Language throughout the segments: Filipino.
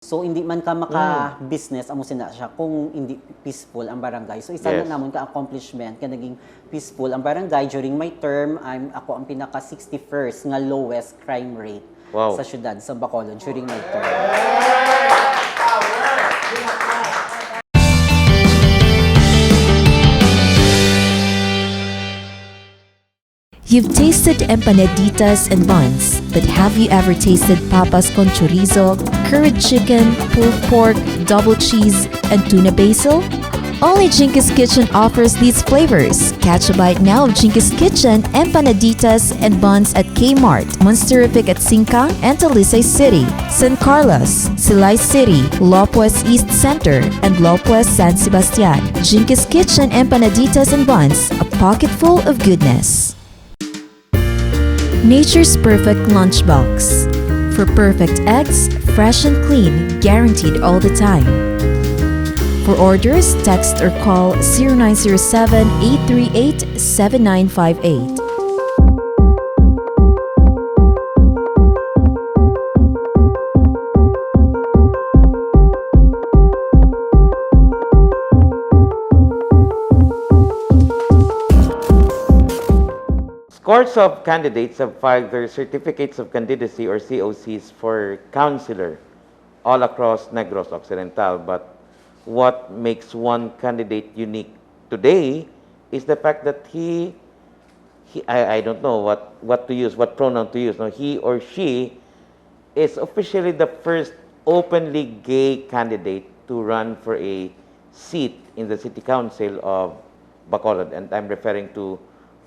So, hindi man ka maka-business, amo sina siya, kung hindi peaceful ang barangay. So, isa Yes. na namon ka-accomplishment, ka naging peaceful ang barangay. During my term, ako ang pinaka-61st nga lowest crime rate sa syudad, sa Bacolod, during my term. You've tasted empanaditas and buns, but have you ever tasted papas con chorizo, curried chicken, pulled pork, double cheese, and tuna basil? Only Jinkies Kitchen offers these flavors. Catch a bite now of Jinkies Kitchen empanaditas and buns at Kmart, Monsterific at Singkang and Talisay City, San Carlos, Silay City, Lopez East Center, and Lopez San Sebastian. Jinkies Kitchen empanaditas and buns, a pocket full of goodness. Nature's Perfect Lunchbox. For perfect eggs, fresh and clean, guaranteed all the time. For orders, text or call 0907-838-7958. Scores of candidates have filed their certificates of candidacy or COCs for councillor all across Negros Occidental. But what makes one candidate unique today is the fact that I don't know what to use, what pronoun to use. No, he or she is officially the first openly gay candidate to run for a seat in the City Council of Bacolod. And I'm referring to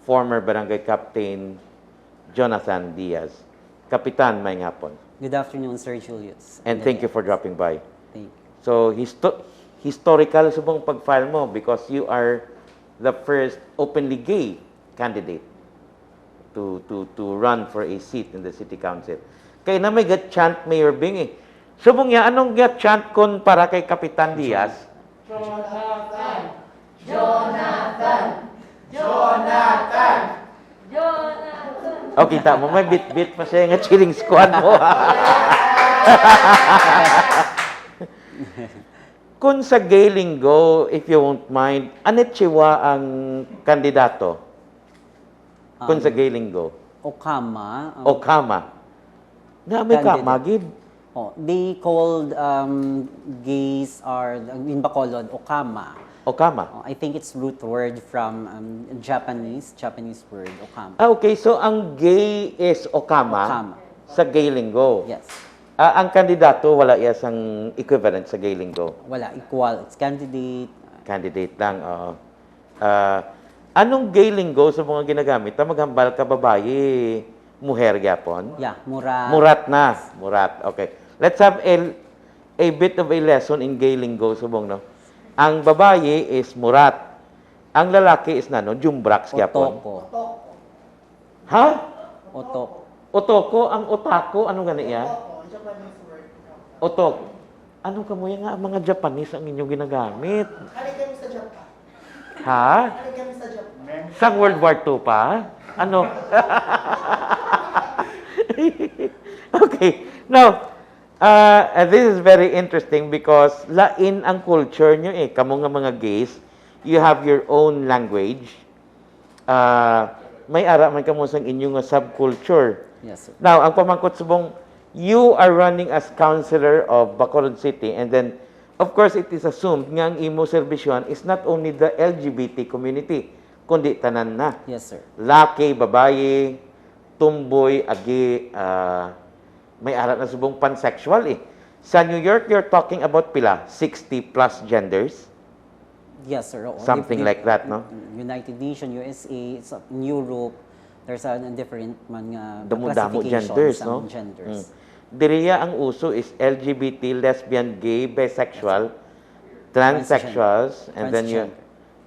former Barangay Captain Jonathan DIAZ. Kapitan, may ngapon. Good afternoon, Sir Julius. And thank you for dropping by. Thank you. So, historical subong pag-file mo because you are the first openly gay candidate to run for a seat in the City Council. Kaya na may chant Mayor Bing eh. Subong niya, anong chant kon para kay Kapitan DIAZ? Jonathan! Jonathan! Jonathan! Jonathan! O, kita mo, may bit-bit pa siya nga chilling squad mo. Kung sa gay linggo, if you won't mind, anit siwa ang kandidato? Kung sa gay linggo? Okama. Okama. Na may kamagid. Oh, they called gays are in Bacolod Okama. Okama. I think it's root word from Japanese word Okama. Ah, okay. So, ang gay is Okama, Okama. sa gay linggo. Yes. Ang kandidato, wala ang equivalent sa gay linggo. Wala, equal. It's candidate. Candidate lang, oo. Anong gay linggo sa mga ginagamit? Maghambal ka babae, muher gyapon? Yeah, murat. Murat na. Murat. Okay. Let's have a bit of a lesson in gay linggo subong, no? Ang babae is murat. Ang lalaki is jumbrax gyapon. Otoko. Ha? Otoko. Otoko, ang otako, ano gani ya? Otok. Ano ka mo yung mga Japanese ang inyong ginagamit? Kami sa Japan. Ha? Kami sa Japan. Sang World War II pa? Ano? Okay. Now, this is very interesting because lain ang culture nyo eh. Kamu nga mga gays, you have your own language. May ara man kamo sang inyong subculture. Yes, sir. Now, ang pamangkot subong, you are running as councillor of Bacolod City and then, of course, it is assumed nga ang imo serbisyon is not only the LGBT community, kundi tanan na. Yes, sir. Laki, babae, tumboy, agi, may arat na subong pansexual eh. Sa New York, you're talking about pila? 60 plus genders? Yes, sir. Oo. Something like that, no? United Nations, USA, in Europe, there's a different man nga Damo-damo classifications genders, ng no? genders. Diriya ang uso is LGBT, lesbian, gay, bisexual, transsexuals, and then you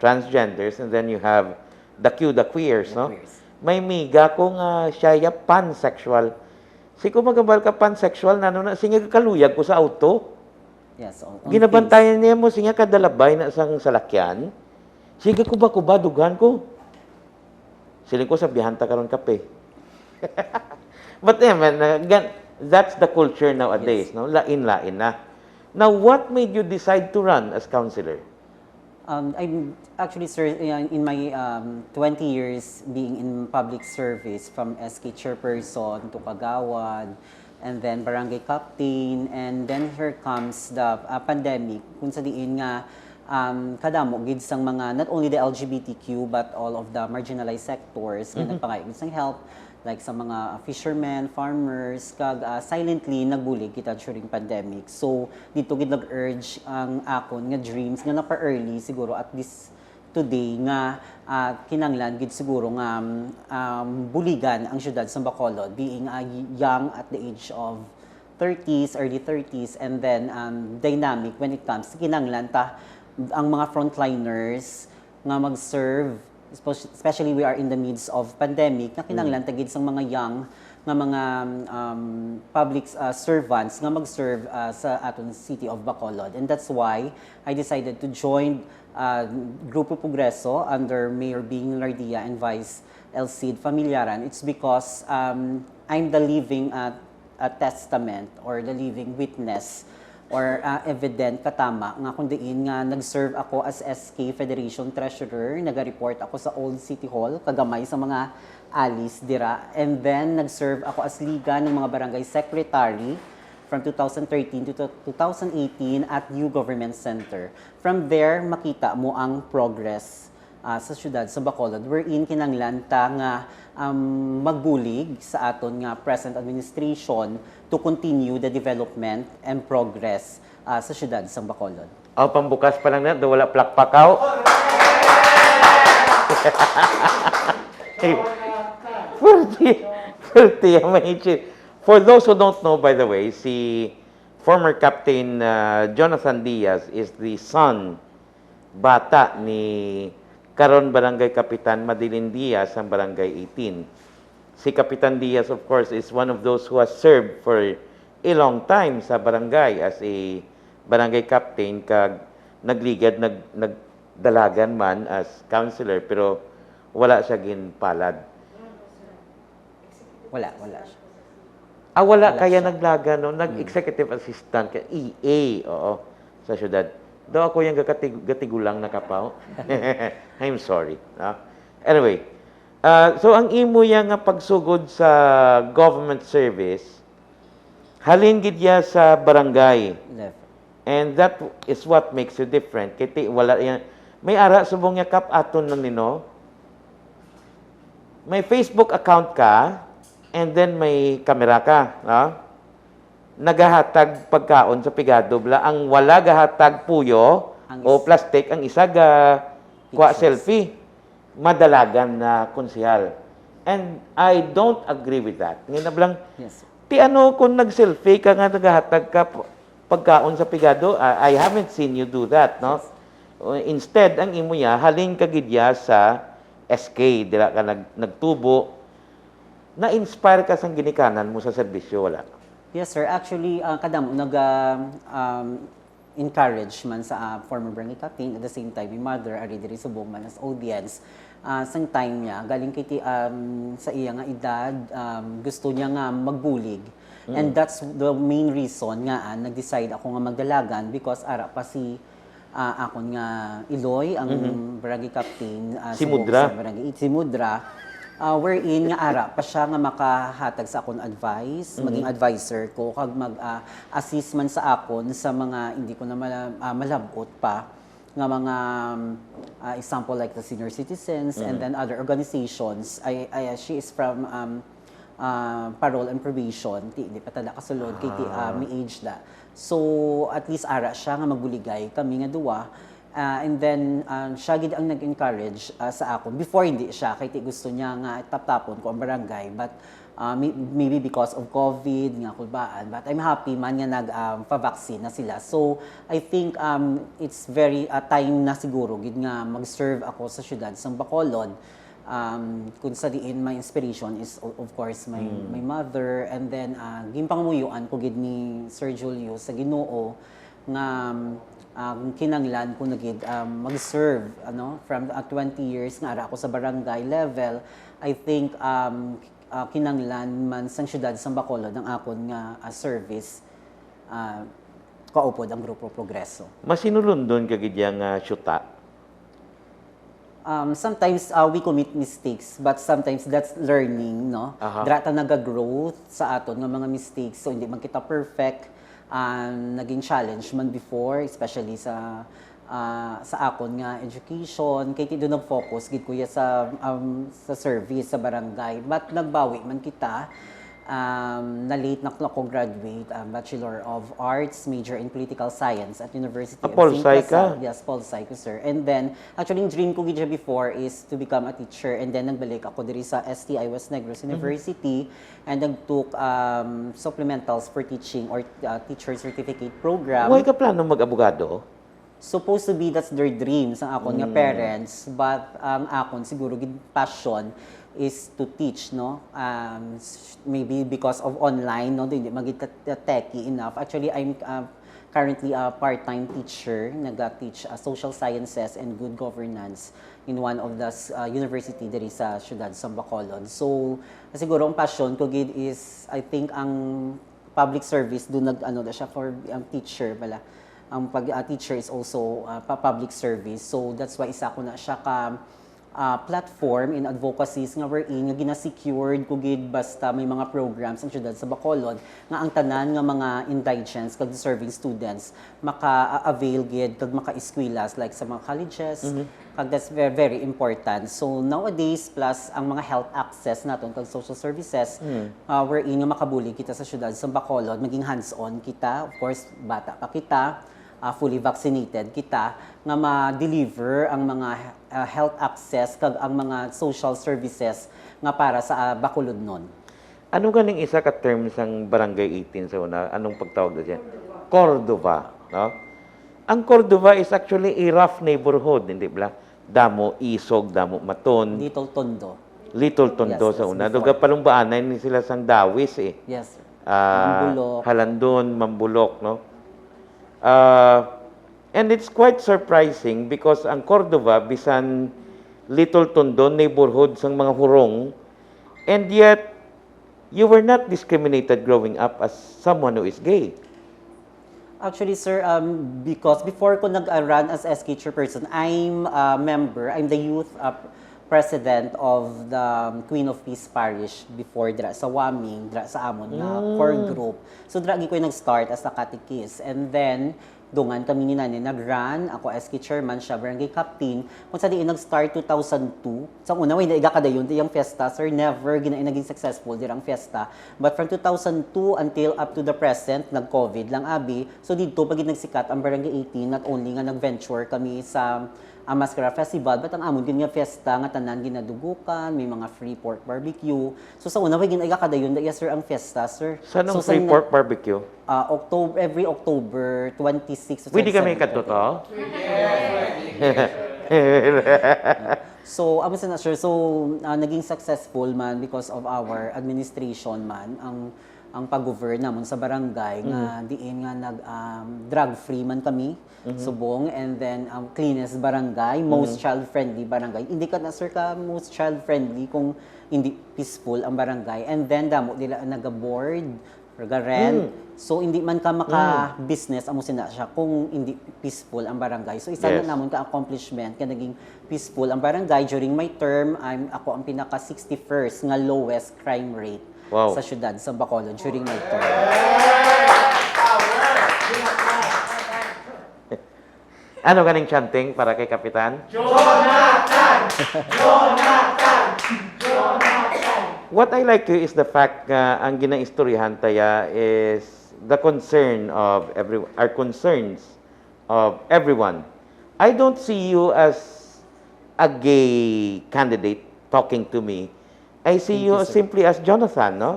transgenders, and then you have the queers, no? Queers. May miga kung siya pansexual. Si kung magabal ka pansexual, singa kaluyag ko sa auto. Yes, on Ginabantayan niya mo, singa kadalabay na sang salakyan. Sige kuba dugan ko. Siling ko sabihan ta karon kape. But man, that's the culture nowadays, Yes. no? Lain-lain na. Now, what made you decide to run as councilor? I'm actually, sir, in my 20 years being in public service, from SK chairperson to kagawad, and then barangay captain, and then here comes the pandemic, kung sa diin nga kadamo gid sang mga, not only the LGBTQ but all of the marginalized sectors nga nagpangayag sang help, like sa mga fishermen, farmers, kag silently nagbulig kita during pandemic. So dito gid nag-urge ang akon nga dreams nga napa-early siguro at this today nga kinanglan gid siguro nga buligan ang syudad sa Bacolod, being young at the age of 30s, early 30s, and then dynamic when it comes kinanglan ta ang mga frontliners nga mag-serve, especially we are in the midst of pandemic, na kinanglan tagid sang mga young nga mga public servants nga mag-serve sa aton city of Bacolod. And that's why I decided to join Grupo Progreso under Mayor Bing Lardia and Vice Elcid Familiaran. It's because I'm the living testament or the living witness or evident katama nga kung diin nga nag-serve ako as SK Federation Treasurer, nag-report ako sa Old City Hall, kagamay sa mga alis dira, and then nag-serve ako as Liga ng mga Barangay Secretary from 2013 to 2018 at New Government Center. From there, makita mo ang progress sa syudad sa Bacolod, wherein kinanglan ta nga magbulig sa aton nga present administration to continue the development and progress sa syudad sa Bacolod. Pambukas pa lang na, wala plakpakaw. For those who don't know, by the way, si former Captain Jonathan Diaz is the son, bata ni karon Barangay Kapitan Madilin Diaz ang Barangay 18. Si Kapitan Diaz, of course, is one of those who has served for a long time sa barangay as a barangay captain, kag nagligad, nagdalagan man as councilor, pero wala siya ginpalad. Wala siya. Wala kaya naglaga, no? Nag-executive assistant, EA, oo, sa syudad. Daw ako yung gatigulang nakapaw. I'm sorry. No? Anyway, so ang imo yang nga pagsugod sa government service, halin gid ya sa barangay. Left. And that is what makes you different. Kiti wala yan. May ara subong yakap aton nan nino. May Facebook account ka, and then may kamera ka, no? Nagahatag pagkaon sa pigado bla ang wala gahatag puyo o plastic, ang isa ga kwa selfie, madalagan na konsehal. And I don't agree with that. Ngayon na blang, Yes, sir. ti ano kung nag-selfie ka nga nagahatag ka pagkaon sa pigado, I haven't seen you do that, no? Instead, ang imo ya halin ka gidya sa SK, dila ka nagtubo, na-inspire ka sa ginikanan mo sa serbisyo, wala? Yes, sir. Actually, kadamo encourage man sa former barangay captain. At the same time, my mother, ari diri subong man as audience. Sang time niya, galing kay sa iya nga edad, gusto niya nga magbulig. And that's the main reason nga nag-decide ako nga magdalagan, because ara pa si akon nga Iloy, ang barangay captain. Si Mudra. Sa barangay, si Mudra. Wherein nga ara pa siya nga makahatag sa akon advice, maging advisor ko, kag mag-assist man sa akon sa mga hindi ko na malabot pa nga mga example like the senior citizens and then other organizations. She is from parole and probation, hindi pa tada kasulod kay may age da. So at least ara siya nga magbuligay kami nga duwa. And then, siya gid ang nag-encourage sa ako. Before, hindi siya. Kaya gusto niya nga tapon ko ang barangay. But maybe because of COVID, nga kulbaan. But I'm happy man nga nag-vaccine na sila. So, I think it's very time na siguro gid nga mag-serve ako sa syudad sa Bacolod. Kung sa diin, my inspiration is, of course, my mother. And then, gimpangmuyuan ko gid ni Sir Julio sa Ginoo nga kinanglan ko nagid mag-serve from 20 years nga ara ako sa barangay level. I think kinanglan man sang syudad sa Bacolod ang akon nga service kaupod ang Grupo Progreso. Masinulundon ka gid nga syuta. Sometimes we commit mistakes, but sometimes that's learning, no? Aha. Drata naga-growth sa aton nga mga mistakes, so hindi man kita perfect. Naging challenge man before, especially sa akon nga education, kay doon nag-focus gid kuya sa service sa barangay, but nagbawi man kita. Na late na ako graduate, Bachelor of Arts, major in Political Science at University of Pol St. Sci Lasal. ka? Yes, Pol Sci ko, sir. And then, actually, yung dream ko gidya before is to become a teacher. And then, nagbalik ako diri sa STI West Negros University and nag-took supplementals for teaching or teacher certificate program. Huwag ka plano mag-abogado? Supposed to be that's their dreams ang akon nga parents, but ang akon siguro gid passion is to teach, no? Maybe because of online, no? Hindi magita techy enough. Actually, I'm currently a part-time teacher, nag-teach social sciences and good governance in one of the university diri sa syudad sa Bacolod. So, siguro ang passion ko gid is I think ang public service do nag-ano da siya for teacher bala. Ang teacher is also public service. So that's why isa ko na siya ka platform in advocacies nga wherein nga gina-secured ko gid basta may mga programs ang syudad sa Bacolod nga ang tanan nga mga indigents kag deserving students maka-avail gid kag maka-eskwela's like sa mga colleges. Kag that's very, very important. So nowadays plus ang mga health access naton kag social services wherein nga makabuli kita sa syudad sa Bacolod, maging hands-on kita, of course bata pa kita, fully vaccinated kita nga ma-deliver ang mga health access kag ang mga social services nga para sa Bacolod nun. Ano ganing isa ka term sang Barangay 18 sa una? Anong pagtawag na siya? Cordova, no? Ang Cordova is actually a rough neighborhood, hindi ba? Damo isog, damo maton. Little Tondo. Little Tondo Yes, sa yes, una. before. Duga palumbaanan ni sila sang Dawis eh. Yes, sir. Ah, Mambulok. Halandon, Mambulok, no? And it's quite surprising because ang Cordova, bisan Little Tondo, neighborhood sang mga hurong, and yet, you were not discriminated growing up as someone who is gay. Actually, sir, because before ko nag-run as SK chairperson, I'm a member, I'm the youth president of the Queen of Peace Parish before dra sa Waming, dra sa Amon na core group. So dra gi ko nag-start as a catechist, and then dungan kami ni nani nag-run, ako SK chairman, siya barangay captain. Kung sa diin nag-start 2002, sa una way naiga kada yun, yung fiesta, sir, never naging successful dirang fiesta. But from 2002 until up to the present, nag-COVID lang abi. So dito pag nagsikat ang barangay 18, not only nga nag-venture kami sa Mascara Festival, but ang amon din nga fiesta nga tanan ginadugukan, may mga free pork barbecue. So sa una way ginaiga kada yun, yes sir ang fiesta, sir. Saan ang So, free pork barbecue? Every October 26 to 27. Pwede kami kadto to? So, amo na sir, so naging successful man because of our administration man ang pag-govern namon sa barangay nga diin nga nag drug free man kami subong, and then cleanest barangay, most child friendly barangay. Hindi ka na sir ka most child friendly kung hindi peaceful ang barangay, and then damo nila naga-board rent. So hindi man ka maka-business amo sina siya kung hindi peaceful ang barangay. So isa Yes. na namon ka accomplishment ka naging peaceful ang barangay. During my term, ako ang pinaka 61st nga lowest crime rate Wow. sa syudad sa Bacolod during my term. Ano ganing chanting para kay Kapitan? What I like is the fact nga ang ginaistoryahan taya is the concern of our concerns of everyone. I don't see you as a gay candidate talking to me. I see you you, sir. simply as Jonathan, no?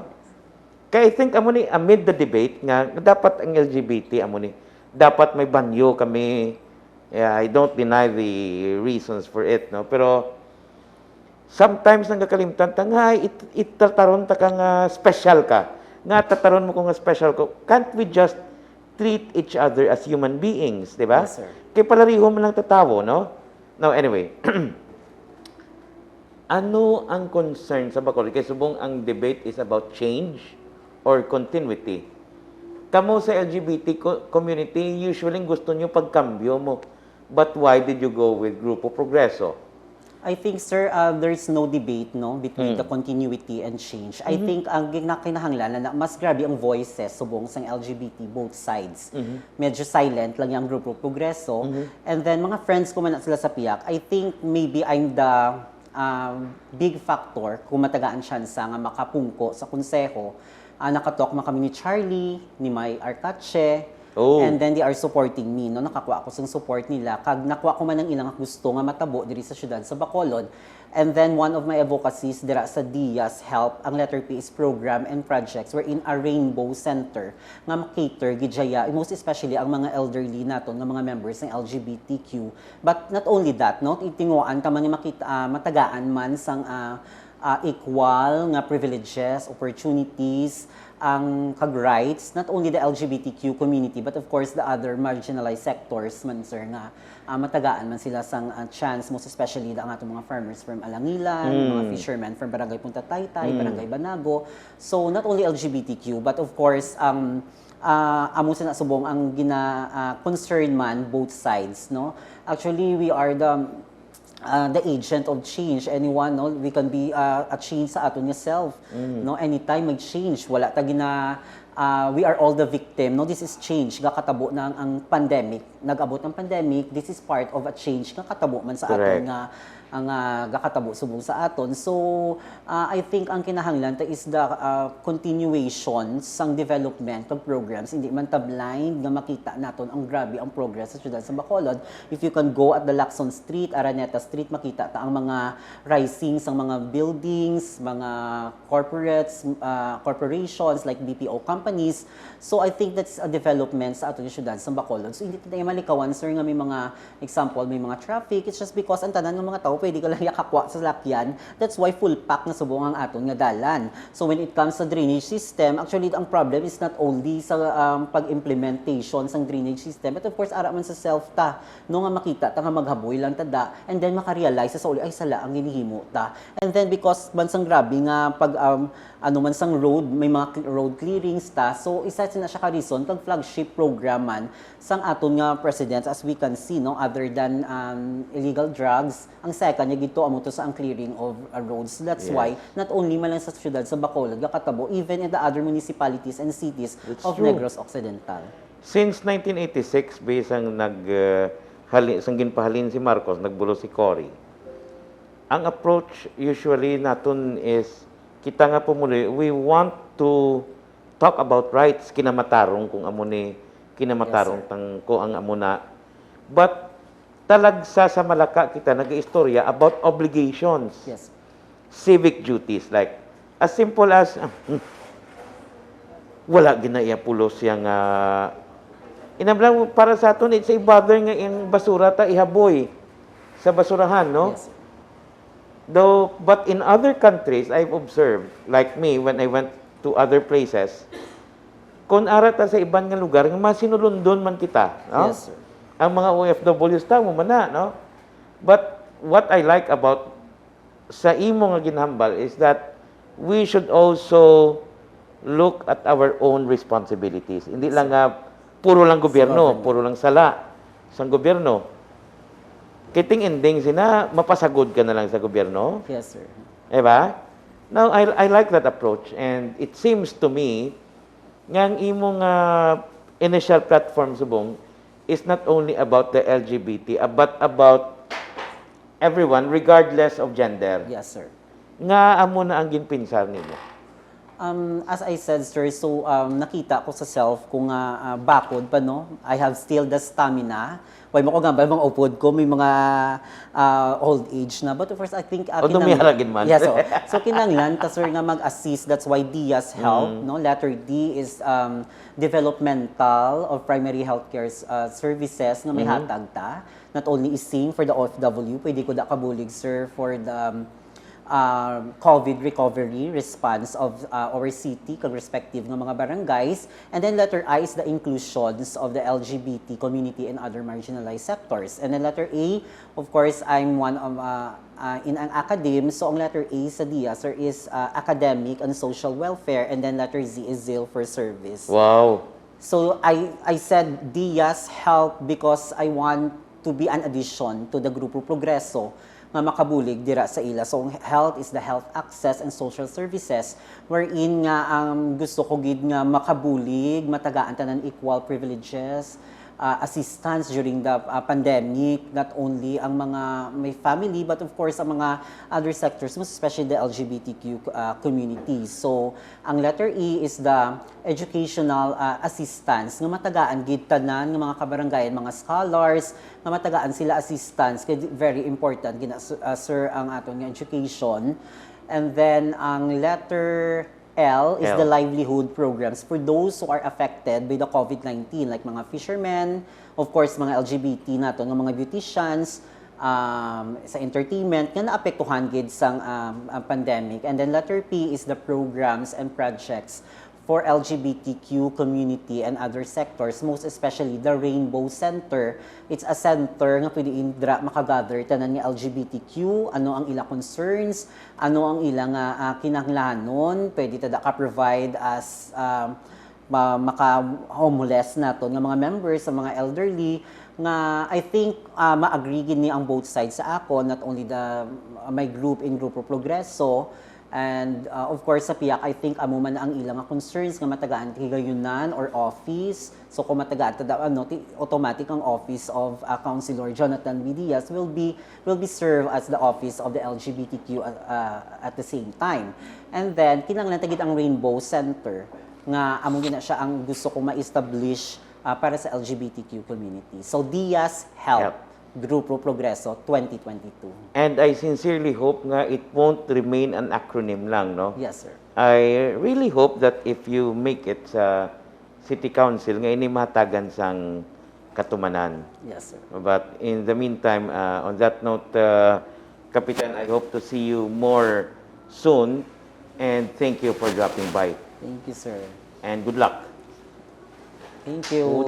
Kaya I think amo ni amid the debate nga dapat ang LGBT amo ni dapat may banyo kami. Yeah, I don't deny the reasons for it, no? Pero sometimes nagkakalimtan ta nga itataron ta ka nga special ka. Nga tataron mo ko nga special ko. Can't we just treat each other as human beings, di ba? Yes, sir. Kaya palariho man lang tatawo, no? Now, anyway, ano ang concern sa Bacolod? Kaya subong ang debate is about change or continuity. Kamo sa LGBT community, usually gusto nyo pagkambyo mo. But why did you go with Grupo Progreso? I think, sir, there's no debate no between the continuity and change. I think ang kinahanglan na mas grabe ang voices subong sang LGBT both sides. Medyo silent lang yung Grupo Progreso. And then mga friends ko man na sila sa piyak, I think maybe I'm the big factor kung matagaan siyansa nga makapungko sa konseho. Nakatalk man kami ni Charlie, ni May Arcache, Oh. and then they are supporting me. No? Nakakuha ko sa support nila. Kag nakuha ko man ng ilang gusto nga matabo diri sa syudad sa Bacolod. And then one of my advocacies dira sa DIAZ help ang letter P is program and projects wherein a rainbow center nga makater gidjaya most especially ang mga elderly naton nga mga members ng LGBTQ. But not only that, no, itinguan ta man ni makita matagaan man sang equal nga privileges, opportunities, ang kag-rights, not only the LGBTQ community, but of course the other marginalized sectors man, sir, nga matagaan man sila sang chance, most especially ang atong mga farmers from Alangilan, mga fishermen from Barangay Punta Taytay, Barangay Banago. So, not only LGBTQ, but of course, amo sa nasubong ang concern man, both sides, no? Actually, we are the agent of change. Anyone, no, we can be a change sa aton yourself. No, anytime mag change, wala ta we are all the victim. No, this is change. Gakatabo na ang pandemic. Nag-abot ng pandemic. This is part of a change nga katabo man sa aton nga ang gakatabo subong sa aton. So, I think ang kinahanglan ta is the continuation sang development of programs. Hindi man ta blind nga makita naton ang grabe ang progress sa syudad sa Bacolod. If you can go at the Lacson Street, Araneta Street, makita ta ang mga rising sang mga buildings, mga corporations like BPO companies. So, I think that's a development sa aton syudad sa Bacolod. So, hindi tayo malikawan, sir, nga may mga example, may mga traffic. It's just because ang tanan ng mga tao pwede ka lang yakakwa sa lakyan. That's why full pack na subong ang aton nga dalan. So when it comes sa drainage system, actually ang problem is not only sa pag-implementation sang drainage system, but of course ara man sa self ta, no nga makita ta nga maghaboy lang tada, and then maka-realize sa uli ay sala ang ginihimo ta. And then because man sang grabe nga pag man sang road, may mga road clearings ta. So isa na siya ka reason kag flagship program man sang aton nga president, as we can see, no, other than illegal drugs, ang second niya gito amo to sa ang clearing of roads. That's why not only man lang sa syudad sa Bacolod gakatabo, even in the other municipalities and cities of Negros Occidental. Since 1986, based ang sang ginpahalin si Marcos, nagbulo si Cory. Ang approach usually naton is kita nga pumuli, we want to talk about rights kinamatarong kung amo ni kinamatarong tang ko ang amo na. But talagsa sa Malaka kita nag-istorya about obligations. Yes. Civic duties, like as simple as wala ginaya pulos yang inablang para sa aton it's a bother nga yung basura ta ihaboy sa basurahan, no? Yes. Though, but in other countries, I've observed, like me, when I went to other places, kung arata sa ibang nga lugar, nga masinulundon man kita, no? Yes, sir. Ang mga OFWs tamo man na, no? But what I like about sa imo nga ginhambal is that we should also look at our own responsibilities. Hindi lang nga puro lang gobyerno, puro lang sala sa gobyerno. Kiting ending sina mapasagod ka na lang sa gobyerno. Yes, sir. Diba? Now, I like that approach, and it seems to me nga ang imong initial platform subong is not only about the LGBT, but about everyone, regardless of gender. Yes, sir. Nga amo na ang ginpinsar nimo. As I said, sir, so nakita ko sa self kung bakod pa, no? I have still the stamina. Why mo ko gambal, mga upod ko, may mga old age na. But of course, I think... dumiharagin man. Yes, so kinanglan, ta, sir, nga mag-assist. That's why DIAZ help, no? Letter D is developmental of primary healthcare services nga may hatag ta. Not only is SING for the OFW, pwede ko da kabulig, sir, for the COVID recovery response of our city, kag respective ng mga barangays. And then letter I is the inclusions of the LGBT community and other marginalized sectors. And then letter A, of course, I'm one of in an academe. So ang letter A sa DIA, sir, is academic and social welfare. And then letter Z is zeal for service. Wow. So I said DIAZ help because I want to be an addition to the Grupo Progreso nga makabulig dira sa ila. So health is the health access and social services wherein nga ang gusto ko gid nga makabulig, matagaan tanan equal privileges, assistance during the pandemic, not only ang mga may family, but of course ang mga other sectors, most especially the LGBTQ community. So, ang letter E is the educational assistance, nga matagaan gid tanan ng mga kabarangayan, mga scholars, nga matagaan sila assistance, kaya very important, sir, ang aton nga education. And then, ang letter L is the livelihood programs for those who are affected by the COVID-19, like mga fishermen, of course, mga LGBT nato, ng mga beauticians, sa entertainment, nga naapektuhan gid sang pandemic. And then letter P is the programs and projects for LGBTQ community and other sectors, most especially the Rainbow Center. It's a center nga pwede indra makagather tanan nga LGBTQ, ano ang ilang concerns, ano ang ilang kinahanglanon, pwede tada ka-provide as maka-homeless nato nga mga members, sa mga elderly, nga I think ma-agree gid ni ang both sides sa ako, not only my group in Grupo Progreso, and of course sa PIAC, I think amo man ang ilang concerns nga matagaan higayunan or office. So kung matagaan tada automatic ang office of Councilor Jonathan B. Diaz will be served as the office of the LGBTQ at the same time. And then kinahanglan tagid ang Rainbow Center nga amo gina siya ang gusto ko ma-establish para sa LGBTQ community. So DIAZ help. Grupo Progreso 2022. And I sincerely hope nga it won't remain an acronym lang, no? Yes, sir. I really hope that if you make it sa City Council, nga inimatagan sang katumanan. Yes, sir. But in the meantime, on that note, Kapitan, I hope to see you more soon. And thank you for dropping by. Thank you, sir. And good luck. Thank you.